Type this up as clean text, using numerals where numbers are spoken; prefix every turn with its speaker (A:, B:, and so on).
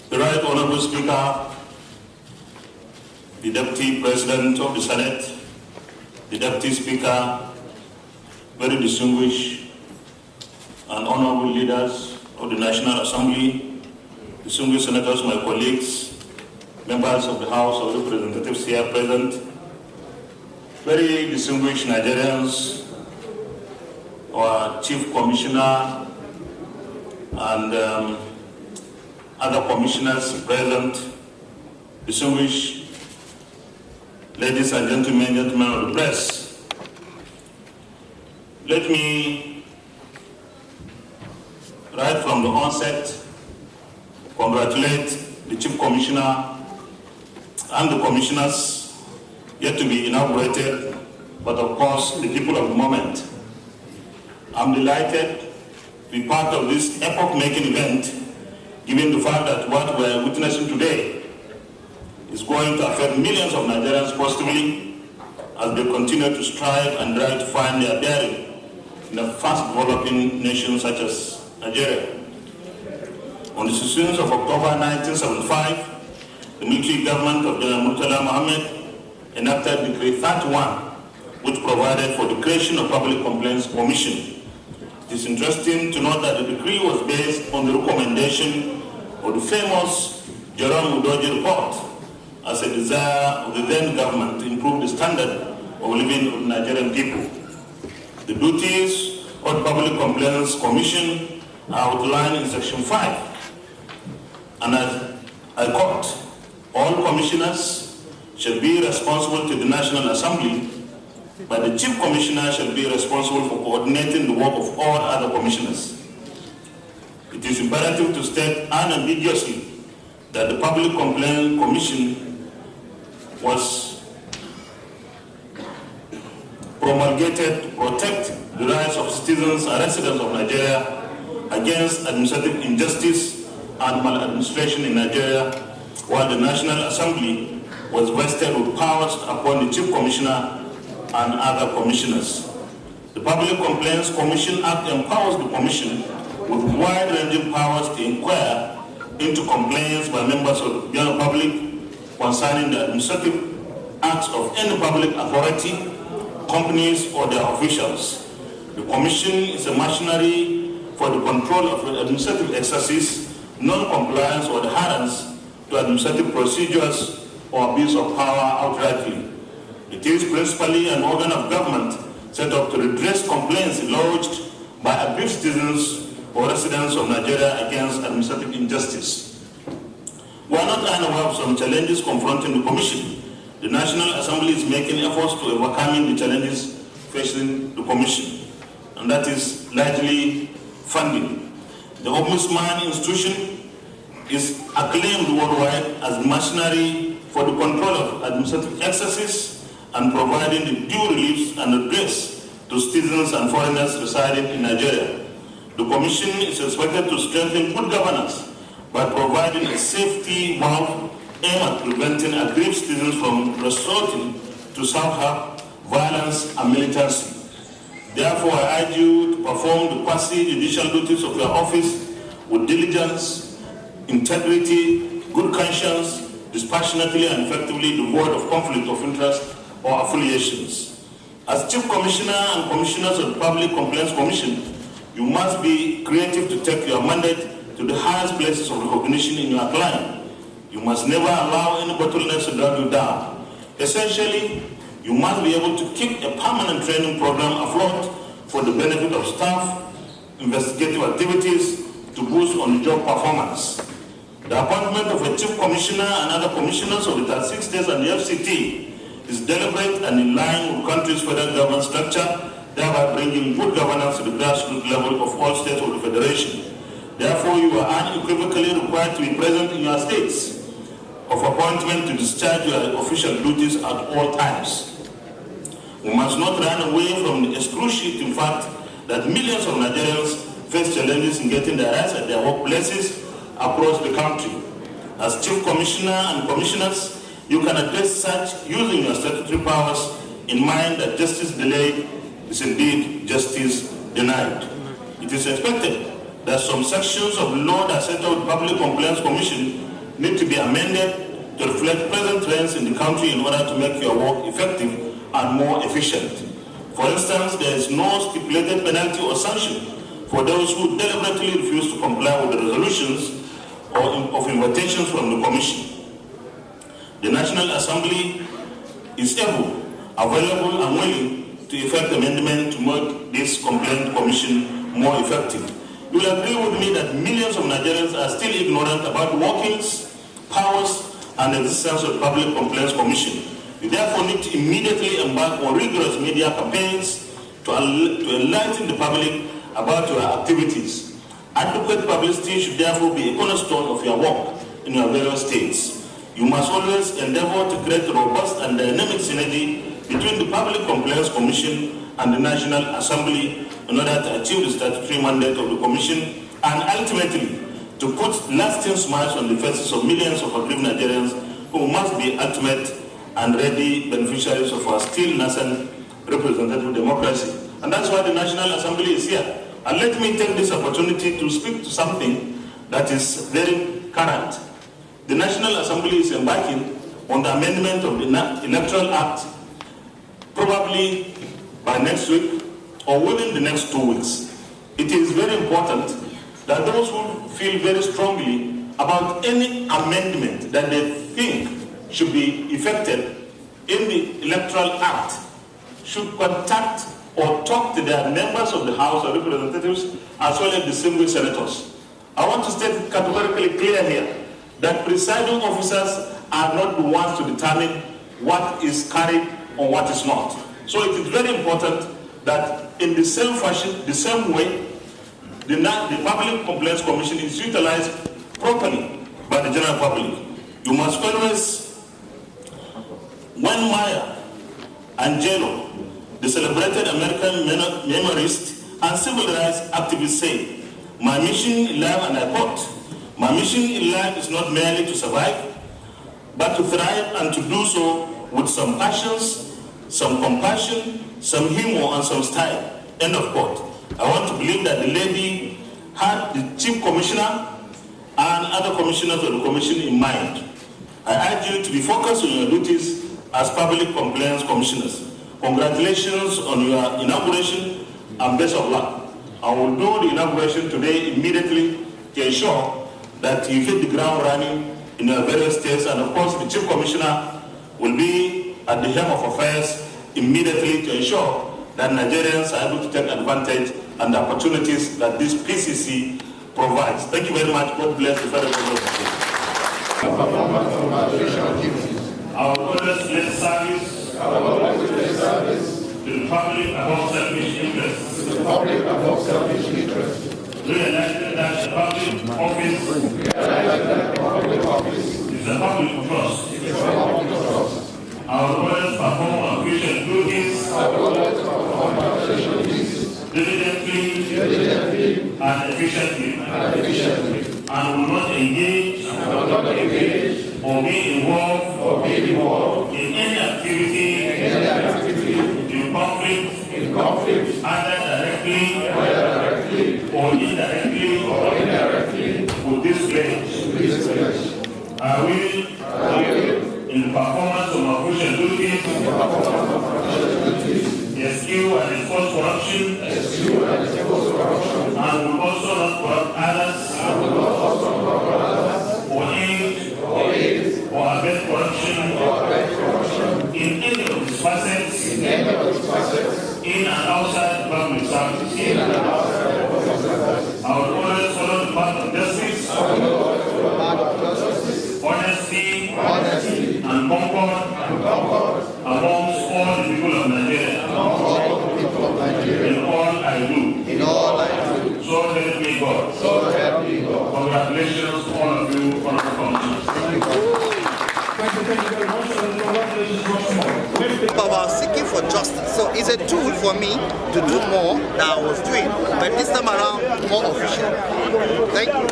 A: The Right Honorable Speaker, the Deputy President of the Senate, the Deputy Speaker, very distinguished and honorable leaders of the National Assembly, distinguished senators, my colleagues, members of the House of Representatives here present, very distinguished Nigerians, our Chief Commissioner and other commissioners present, distinguished ladies and gentlemen of the press. Let me, right from the onset, congratulate the Chief Commissioner and the commissioners yet to be inaugurated, but of course the people of the moment. I'm delighted to be part of this epoch-making event, given the fact that what we're witnessing today is going to affect millions of Nigerians positively as they continue to strive and try to find their bearing in a fast-developing nation such as Nigeria. On the 16th of October 1975, the military government of General Murtala Mohammed enacted Decree 31, which provided for the creation of Public Complaints Commission. It is interesting to note that the decree was based on the recommendation of the famous Jerome Udoji report as a desire of the then government to improve the standard of living of the Nigerian people. The duties of the Public Complaints Commission are outlined in Section 5. And as I quote, all commissioners shall be responsible to the National Assembly, but the Chief Commissioner shall be responsible for coordinating the work of all other commissioners. It is imperative to state unambiguously that the Public Complaint Commission was promulgated to protect the rights of citizens and residents of Nigeria against administrative injustice and maladministration in Nigeria, while the National Assembly was vested with powers upon the Chief Commissioner and other commissioners. The Public Complaints Commission Act empowers the Commission with wide-ranging powers to inquire into complaints by members of the general public concerning the administrative acts of any public authority, companies, or their officials. The Commission is a machinery for the control of administrative excesses, non-compliance, or adherence to administrative procedures or abuse of power outrightly. It is principally an organ of government set up to redress complaints lodged by aggrieved citizens or residents of Nigeria against administrative injustice. We are not unaware of some challenges confronting the Commission. The National Assembly is making efforts to overcome the challenges facing the Commission, and that is largely funding. The Ombudsman institution is acclaimed worldwide as machinery for the control of administrative excesses and providing the due relief and redress to citizens and foreigners residing in Nigeria. The Commission is expected to strengthen good governance by providing a safety valve aimed at preventing aggrieved citizens from resorting to self-help, violence, and militancy. Therefore, I urge you to perform the quasi-judicial duties of your office with diligence, integrity, good conscience, dispassionately and effectively devoid of conflict of interest or affiliations. As Chief Commissioner and Commissioners of the Public Complaints Commission, you must be creative to take your mandate to the highest places of recognition in your client. You must never allow any bottlenecks to drag you down. Essentially, you must be able to keep a permanent training program afloat for the benefit of staff, investigative activities to boost on-the-job performance. The appointment of a Chief Commissioner and other commissioners of the 36 states and the FCT is deliberate and in line with country's federal government structure, thereby bringing good governance to the grassroots level of all states of the Federation. Therefore, you are unequivocally required to be present in your states of appointment to discharge your official duties at all times. We must not run away from the excruciating fact that millions of Nigerians face challenges in getting their rights at their workplaces across the country. As Chief Commissioner and Commissioners, you can address such using your statutory powers in mind that justice delayed is indeed justice denied. It is expected that some sections of the law that set out the Public Complaints Commission need to be amended to reflect present trends in the country in order to make your work effective and more efficient. For instance, there is no stipulated penalty or sanction for those who deliberately refuse to comply with the resolutions of invitations from the Commission. The National Assembly is able, available and willing to effect amendment to make this complaint commission more effective. You will agree with me that millions of Nigerians are still ignorant about the workings, powers, and existence of the Public Complaints Commission. You therefore need to immediately embark on rigorous media campaigns to enlighten the public about your activities. Adequate publicity should therefore be a cornerstone of your work in your various states. You must always endeavor to create a robust and dynamic synergy between the Public Complaints Commission and the National Assembly in order to achieve the statutory mandate of the Commission and ultimately to put lasting smiles on the faces of millions of aggrieved Nigerians who must be ultimate and ready beneficiaries of our still nascent representative democracy. And that's why the National Assembly is here. And let me take this opportunity to speak to something that is very current. The National Assembly is embarking on the amendment of the Electoral Act probably by next week or within the next 2 weeks. It is very important that those who feel very strongly about any amendment that they think should be effected in the Electoral Act should contact or talk to their members of the House of Representatives as well as the single senators. I want to state categorically clear here that presiding officers are not the ones to determine what is carried or what is not. So it is very important that in the same fashion, the same way, the Public Complaints Commission is utilized properly by the general public. You must always, when Maya Angelou, the celebrated American memorist and civil rights activist, said, "My mission in life," and I quote, "My mission in life is not merely to survive, but to thrive and to do so with some passions, some compassion, some humor, and some style." End of quote. I want to believe that the lady had the Chief Commissioner and other commissioners of the Commission in mind. I urge you to be focused on your duties as Public Complaints Commissioners. Congratulations on your inauguration and best of luck. I will do the inauguration today immediately to ensure that you hit the ground running in your various states, and of course the Chief Commissioner will be at the helm of affairs immediately to ensure that Nigerians are able to take advantage and the opportunities that this PCC provides. Thank you very much. God bless the federal government. Our brothers, let service to the public above selfish interests. Realizing that the public office is a public trust. Our brothers perform official duties diligently and efficiently, and will not engage or be involved in any activity in conflict either directly or indirectly with this pledge. I will, in the performance of my official duties, eschew and enforce corruption, and will also not corrupt others, or aid or abet corruption in any of its facets, in and outside the public service. I will always follow the path of justice, honesty, and concord amongst all the people of Nigeria. In all I do. So help me God. Congratulations to all of you, honorable commissioners.
B: Thank you very much, and congratulations once more.
C: About seeking for justice. So it's a tool for me to do more than I was doing, but this time around more official. Thank you.